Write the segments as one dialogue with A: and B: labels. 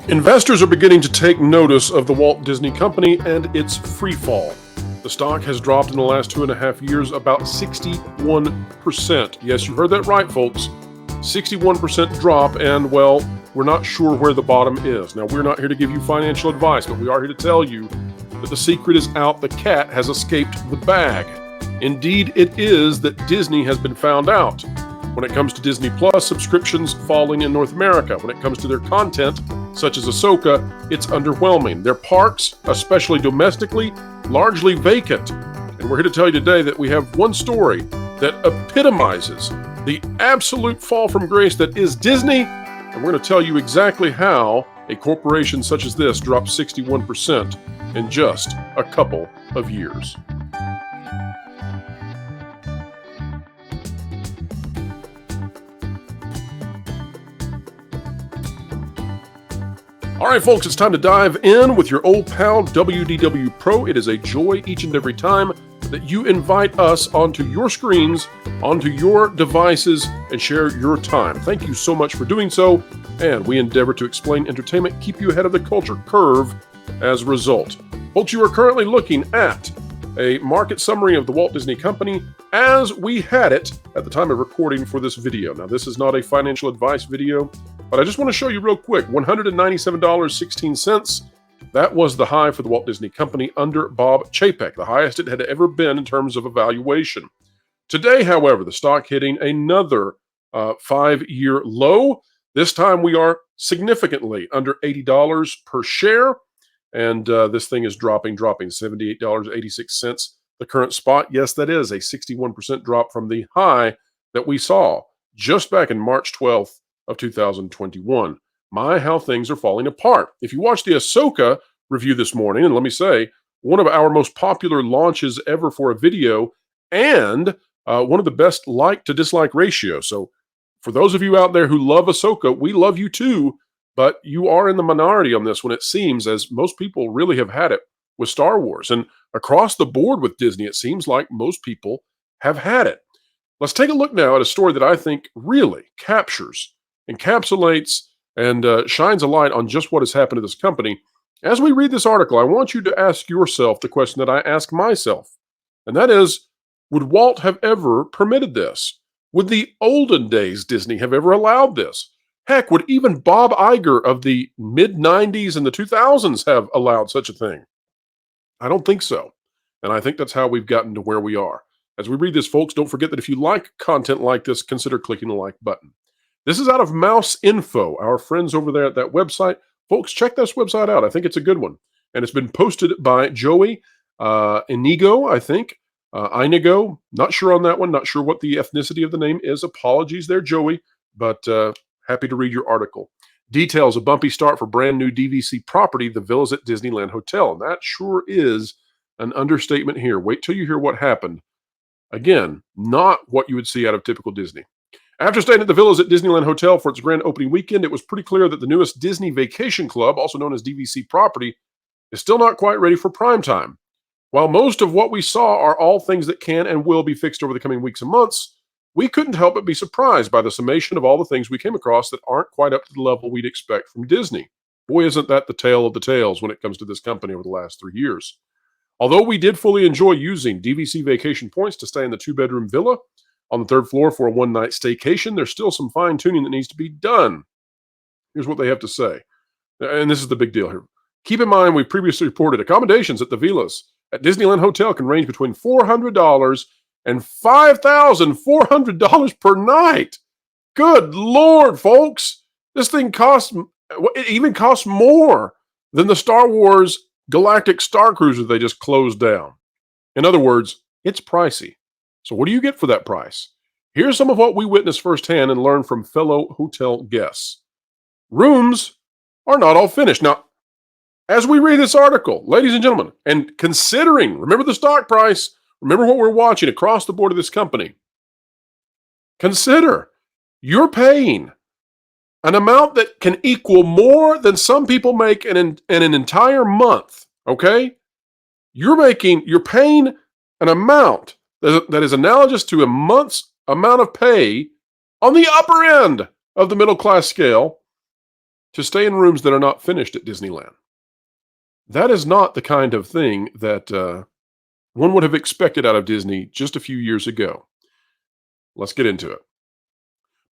A: Investors are beginning to take notice of the Walt Disney Company and its free fall. The stock has dropped in the last 2.5 years about 61%. Yes, you heard that right, folks. 61% drop, and well, we're not sure where the bottom is. Now, we're not here to give you financial advice, but we are here to tell you that the secret is out. The cat has escaped the bag. Indeed, it is that Disney has been found out. When it comes to Disney Plus, subscriptions falling in North America. When it comes to their content, such as Ahsoka, it's underwhelming. Their parks, especially domestically, largely vacant. And we're here to tell you today that we have one story that epitomizes the absolute fall from grace that is Disney, and we're going to tell you exactly how a corporation such as this dropped 61% in just a couple of years. All right, folks, it's time to dive in with your old pal WDW Pro. It is a joy each and every time that you invite us onto your screens, onto your devices, and share your time. Thank you so much for doing so, and we endeavor to explain entertainment, keep you ahead of the culture curve as a result. Folks, you are currently looking at a market summary of the Walt Disney Company as we had it at the time of recording for this video. Now, this is not a financial advice video, but I just want to show you real quick, $197.16. That was the high for the Walt Disney Company under Bob Chapek, the highest it had ever been in terms of evaluation. Today, however, the stock hitting another 5-year low. This time we are significantly under $80 per share, and this thing is dropping, $78.86. The current spot, yes, that is a 61% drop from the high that we saw just back in March 12th of 2021. My, how things are falling apart. If you watched the Ahsoka review this morning, and let me say, one of our most popular launches ever for a video, and one of the best like to dislike ratio. So for those of you out there who love Ahsoka, we love you too, but you are in the minority on this one, it seems, as most people really have had it with Star Wars. And across the board with Disney, it seems like most people have had it. Let's take a look now at a story that I think really captures, encapsulates, and shines a light on just what has happened to this company. As we read this article, I want you to ask yourself the question that I ask myself, and that is, would Walt have ever permitted this? Would the olden days Disney have ever allowed this? Heck, would even Bob Iger of the mid-90s and the 2000s have allowed such a thing? I don't think so, and I think that's how we've gotten to where we are. As we read this, folks, don't forget that if you like content like this, consider clicking the like button. This is out of Mouse Info, our friends over there at that website. Folks, check this website out. I think it's a good one. And it's been posted by Joey Inigo, I think. Inigo, not sure on that one. Not sure what the ethnicity of the name is. Apologies there, Joey, but happy to read your article. Details a bumpy start for brand new DVC property, the Villas at Disneyland Hotel. And that sure is an understatement here. Wait till you hear what happened. Again, not what you would see out of typical Disney. After staying at the Villas at Disneyland Hotel for its grand opening weekend, it was pretty clear that the newest Disney Vacation Club, also known as DVC property, is still not quite ready for prime time. While most of what we saw are all things that can and will be fixed over the coming weeks and months, we couldn't help but be surprised by the summation of all the things we came across that aren't quite up to the level we'd expect from Disney. Boy, isn't that the tale of the tales when it comes to this company over the last 3 years. Although we did fully enjoy using DVC vacation points to stay in the 2-bedroom villa on the 3rd floor for a one-night staycation, there's still some fine-tuning that needs to be done. Here's what they have to say. And this is the big deal here. Keep in mind, we previously reported accommodations at the villas at Disneyland Hotel can range between $400 and $5,400 per night. Good Lord, folks. This thing it even costs more than the Star Wars Galactic Star Cruiser they just closed down. In other words, it's pricey. So what do you get for that price? Here's some of what we witnessed firsthand and learned from fellow hotel guests. Rooms are not all finished. Now, as we read this article, ladies and gentlemen, and considering, remember the stock price, remember what we're watching across the board of this company, consider you're paying an amount that can equal more than some people make in an entire month, okay? You're paying an amount that is analogous to a month's amount of pay on the upper end of the middle class scale to stay in rooms that are not finished at Disneyland. That is not the kind of thing that one would have expected out of Disney just a few years ago. Let's get into it.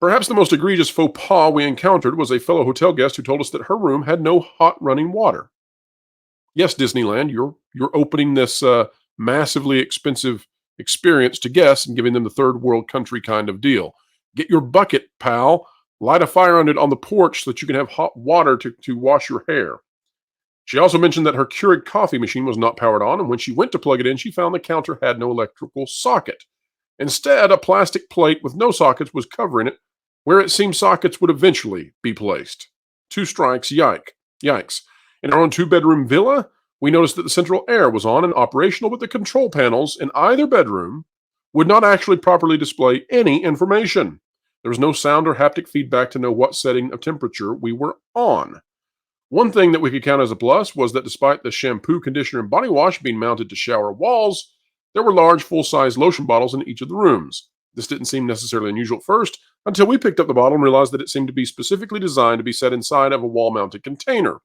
A: Perhaps the most egregious faux pas we encountered was a fellow hotel guest who told us that her room had no hot running water. Yes, Disneyland, you're opening this massively expensive experience to guests and giving them the third world country kind of deal. Get your bucket, pal. Light a fire on it on the porch so that you can have hot water to wash your hair. She also mentioned that her Keurig coffee machine was not powered on, and when she went to plug it in, she found the counter had no electrical socket. Instead, a plastic plate with no sockets was covering it, where it seemed sockets would eventually be placed. 2 strikes, yikes. In our own 2-bedroom villa, we noticed that the central air was on and operational, but the control panels in either bedroom would not actually properly display any information. There was no sound or haptic feedback to know what setting of temperature we were on. One thing that we could count as a plus was that despite the shampoo, conditioner, and body wash being mounted to shower walls, there were large full-size lotion bottles in each of the rooms. This didn't seem necessarily unusual at first, until we picked up the bottle and realized that it seemed to be specifically designed to be set inside of a wall-mounted container.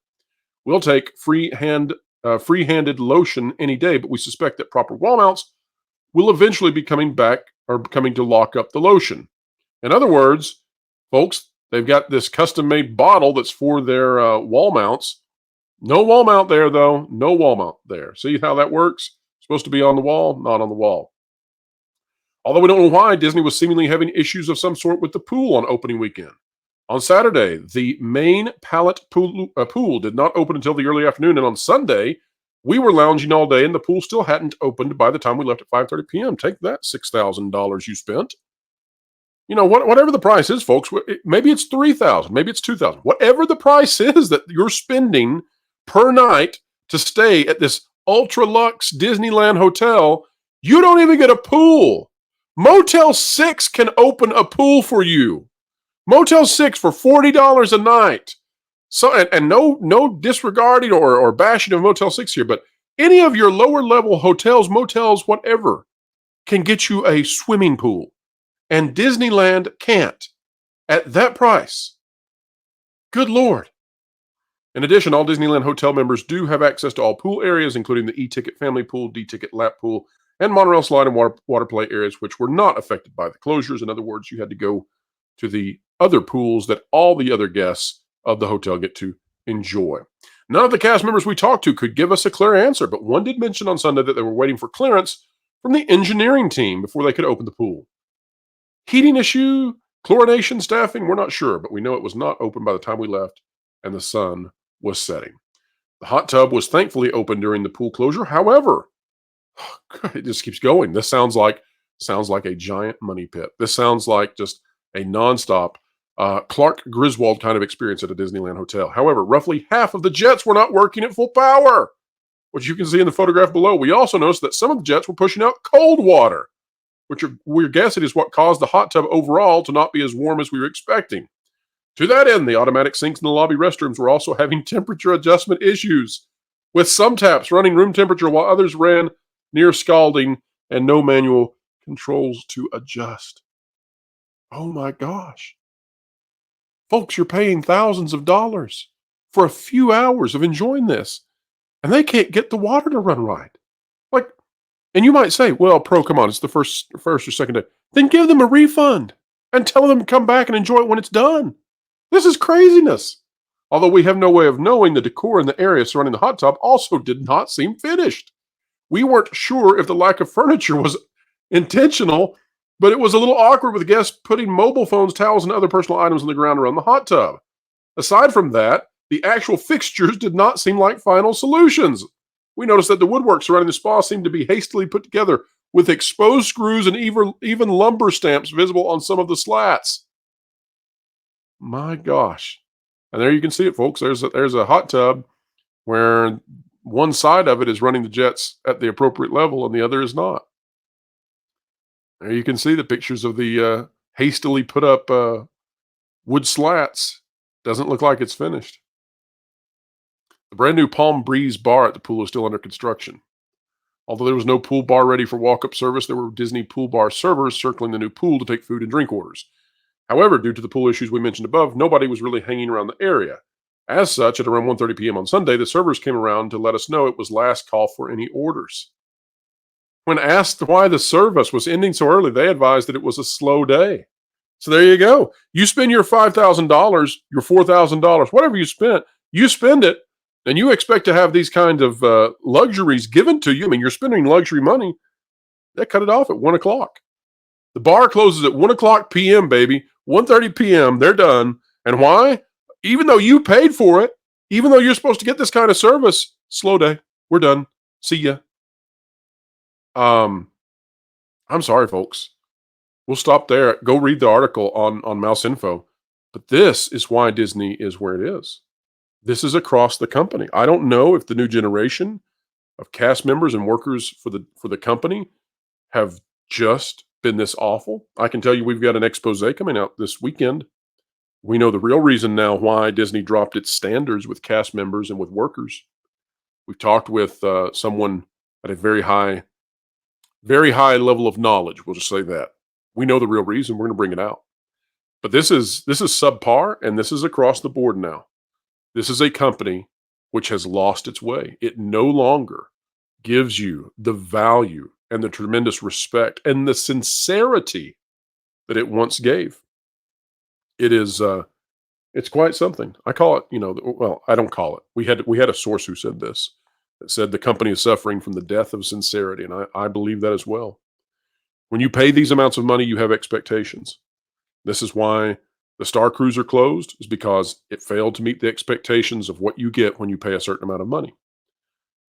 A: We'll take free-handed lotion any day, but we suspect that proper wall mounts will eventually be coming to lock up the lotion. In other words, folks, they've got this custom-made bottle that's for their wall mounts. No wall mount there, though. No wall mount there. See how that works? Supposed to be on the wall, not on the wall. Although we don't know why, Disney was seemingly having issues of some sort with the pool on opening weekend. On Saturday, the main pallet pool did not open until the early afternoon, and on Sunday, we were lounging all day, and the pool still hadn't opened by the time we left at 5:30 p.m. Take that, $6,000 you spent. You know, whatever the price is, folks, maybe it's $3,000, maybe it's $2,000. Whatever the price is that you're spending per night to stay at this ultra-luxe Disneyland hotel, you don't even get a pool. Motel 6 can open a pool for you. Motel 6 for $40 a night. So, and no disregarding or bashing of Motel 6 here, but any of your lower level hotels, motels, whatever, can get you a swimming pool. And Disneyland can't at that price. Good Lord. In addition, all Disneyland hotel members do have access to all pool areas, including the e-ticket family pool, D-ticket lap pool, and monorail slide and water play areas, which were not affected by the closures. In other words, you had to go to the other pools that all the other guests of the hotel get to enjoy. None of the cast members we talked to could give us a clear answer, but one did mention on Sunday that they were waiting for clearance from the engineering team before they could open the pool. Heating issue, chlorination, staffing, we're not sure, but we know it was not open by the time we left and the sun was setting. The hot tub was thankfully open during the pool closure. However, it just keeps going. This sounds like a giant money pit. This sounds like just a nonstop Clark Griswold kind of experience at a Disneyland hotel. However, roughly half of the jets were not working at full power, which you can see in the photograph below. We also noticed that some of the jets were pushing out cold water, which we're guessing is what caused the hot tub overall to not be as warm as we were expecting. To that end, the automatic sinks in the lobby restrooms were also having temperature adjustment issues, with some taps running room temperature while others ran near scalding and no manual controls to adjust. Oh my gosh. Folks, you're paying thousands of dollars for a few hours of enjoying this, and they can't get the water to run right. Like, and you might say, well, come on, it's the first or second day. Then give them a refund and tell them to come back and enjoy it when it's done. This is craziness. Although we have no way of knowing, the decor in the area surrounding the hot tub also did not seem finished. We weren't sure if the lack of furniture was intentional, but it was a little awkward with guests putting mobile phones, towels, and other personal items on the ground around the hot tub. Aside from that, the actual fixtures did not seem like final solutions. We noticed that the woodwork surrounding the spa seemed to be hastily put together with exposed screws and even lumber stamps visible on some of the slats. My gosh. And there you can see it, folks. There's a hot tub where one side of it is running the jets at the appropriate level and the other is not. There you can see the pictures of the hastily put up wood slats. Doesn't look like it's finished. The brand new Palm Breeze bar at the pool is still under construction. Although there was no pool bar ready for walk-up service, there were Disney pool bar servers circling the new pool to take food and drink orders. However, due to the pool issues we mentioned above, nobody was really hanging around the area. As such, at around 1:30 p.m. on Sunday, the servers came around to let us know it was last call for any orders. When asked why the service was ending so early, they advised that it was a slow day. So there you go. You spend your $5,000, your $4,000, whatever you spend it, and you expect to have these kinds of luxuries given to you. I mean, you're spending luxury money. They cut it off at 1 o'clock. The bar closes at 1 o'clock p.m., baby. 1:30 p.m., they're done. And why? Even though you paid for it, even though you're supposed to get this kind of service, slow day. We're done. See ya. I'm sorry, folks. We'll stop there. Go read the article on Mouse Info. But this is why Disney is where it is. This is across the company. I don't know if the new generation of cast members and workers for the company have just been this awful. I can tell you we've got an expose coming out this weekend. We know the real reason now why Disney dropped its standards with cast members and with workers. We've talked with someone at a very high level of knowledge. We'll just say that. We know the real reason. We're going to bring it out. But this is subpar, and this is across the board now. This is a company which has lost its way. It no longer gives you the value and the tremendous respect and the sincerity that it once gave. It is it's quite something. I call it, well, I don't call it. We had a source who said this. That said the company is suffering from the death of sincerity, and I believe that as well. When you pay these amounts of money, you have expectations. This is why the Star Cruiser closed, is because it failed to meet the expectations of what you get when you pay a certain amount of money.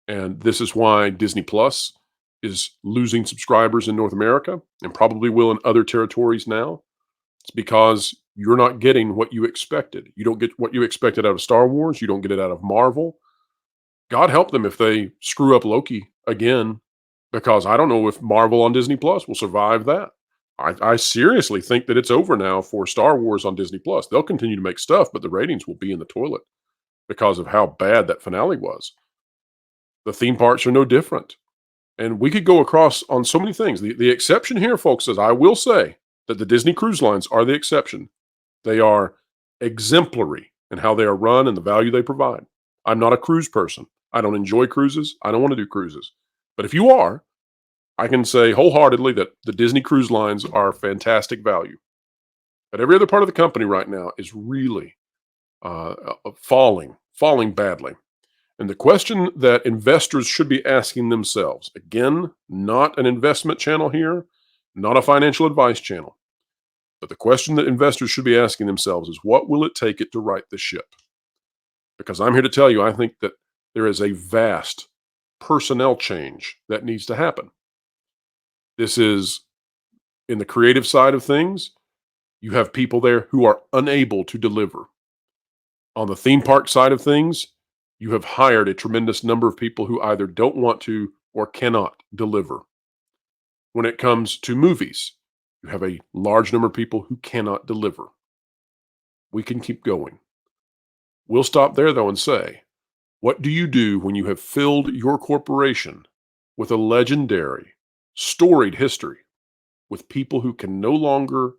A: And this is why Disney Plus is losing subscribers in North America and probably will in other territories now. It's because you're not getting what you expected. You don't get what you expected out of Star Wars. You don't get it out of Marvel. God help them if they screw up Loki again, because I don't know if Marvel on Disney Plus will survive that. I seriously think that it's over now for Star Wars on Disney Plus. They'll continue to make stuff, but the ratings will be in the toilet because of how bad that finale was. The theme parks are no different. And we could go across on so many things. The exception here, folks, is I will say that the Disney Cruise Lines are the exception. They are exemplary in how they are run and the value they provide. I'm not a cruise person. I don't enjoy cruises. I don't want to do cruises. But if you are, I can say wholeheartedly that the Disney Cruise Lines are fantastic value. But every other part of the company right now is really falling badly. And the question that investors should be asking themselves, again, not an investment channel here, not a financial advice channel, but the question that investors should be asking themselves is, what will it take it to right the ship? Because I'm here to tell you, I think that there is a vast personnel change that needs to happen. This is in the creative side of things. You have people there who are unable to deliver. On the theme park side of things, you have hired a tremendous number of people who either don't want to or cannot deliver. When it comes to movies, you have a large number of people who cannot deliver. We can keep going. We'll stop there, though, and say, what do you do when you have filled your corporation with a legendary, storied history, with people who can no longer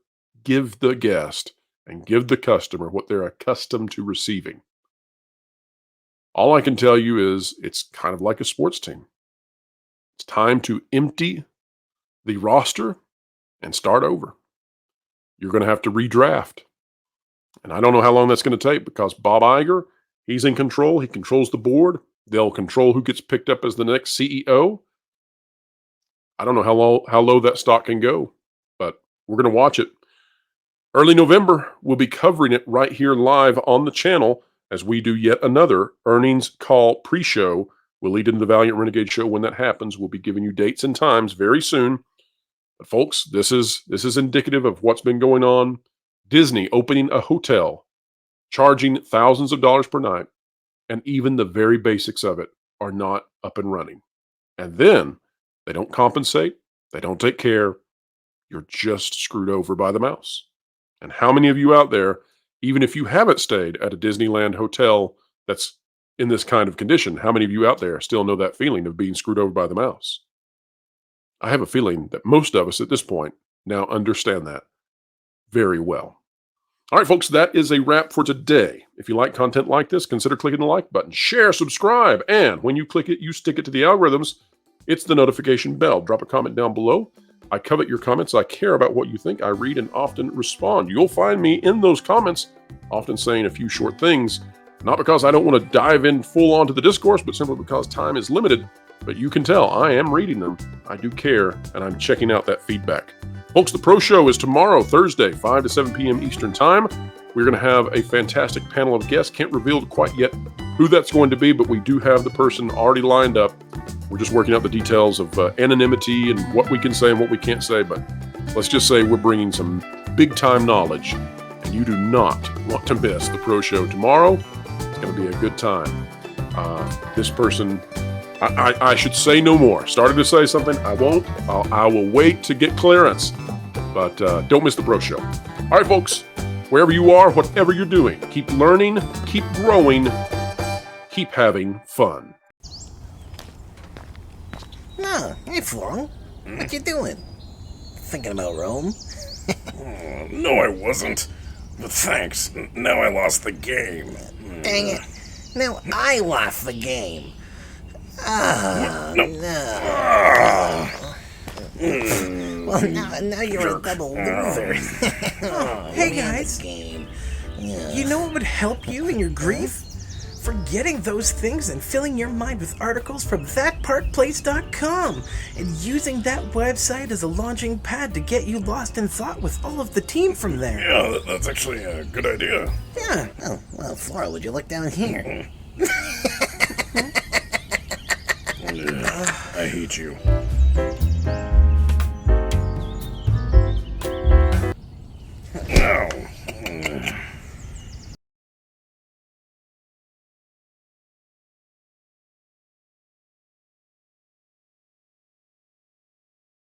A: give the guest and give the customer what they're accustomed to receiving? All I can tell you is it's kind of like a sports team. It's time to empty the roster and start over. You're going to have to redraft. And I don't know how long that's going to take, because Bob Iger, he's in control. He controls the board. They'll control who gets picked up as the next CEO. I don't know how low that stock can go, but we're going to watch it. Early November, we'll be covering it right here live on the channel as we do yet another earnings call pre-show. We'll lead into the Valiant Renegade show when that happens. We'll be giving you dates and times very soon. But folks, this is indicative of what's been going on. Disney opening a hotel, charging thousands of dollars per night, and even the very basics of it are not up and running. And then they don't compensate. They don't take care. You're just screwed over by the mouse. And how many of you out there, even if you haven't stayed at a Disneyland hotel that's in this kind of condition, how many of you out there still know that feeling of being screwed over by the mouse? I have a feeling that most of us at this point now understand that very well. All right, folks, that is a wrap for today. If you like content like this, consider clicking the like button, share, subscribe, and when you click it, you stick it to the algorithms. It's the notification bell. Drop a comment down below. I covet your comments. I care about what you think. I read and often respond. You'll find me in those comments, often saying a few short things, not because I don't want to dive in full onto the discourse, but simply because time is limited. But you can tell I am reading them. I do care, and I'm checking out that feedback. Folks, the Pro Show is tomorrow, Thursday, 5 to 7 p.m. Eastern Time. We're going to have a fantastic panel of guests. Can't reveal quite yet who that's going to be, but we do have the person already lined up. We're just working out the details of anonymity and what we can say and what we can't say. But let's just say we're bringing some big-time knowledge, and you do not want to miss the Pro Show tomorrow. It's going to be a good time. This person... I should say no more. Started to say something. I won't. I will wait to get clearance. But don't miss the Pro Show. All right, folks. Wherever you are, whatever you're doing, keep learning, keep growing, keep having fun.
B: No, hey, Florel. What you doing? Thinking about Rome?
C: No, I wasn't. But thanks. Now I lost the game.
B: Dang it. Now I lost the game. No. Well, now you're a double loser.
D: Hey guys, you know what would help you in your grief? Forgetting those things and filling your mind with articles from thatparkplace.com and using that website as a launching pad to get you lost in thought with all of the team from there.
C: Yeah, that's actually a good idea.
B: Yeah. Oh, well, Flora, would you look down here?
C: I hate you.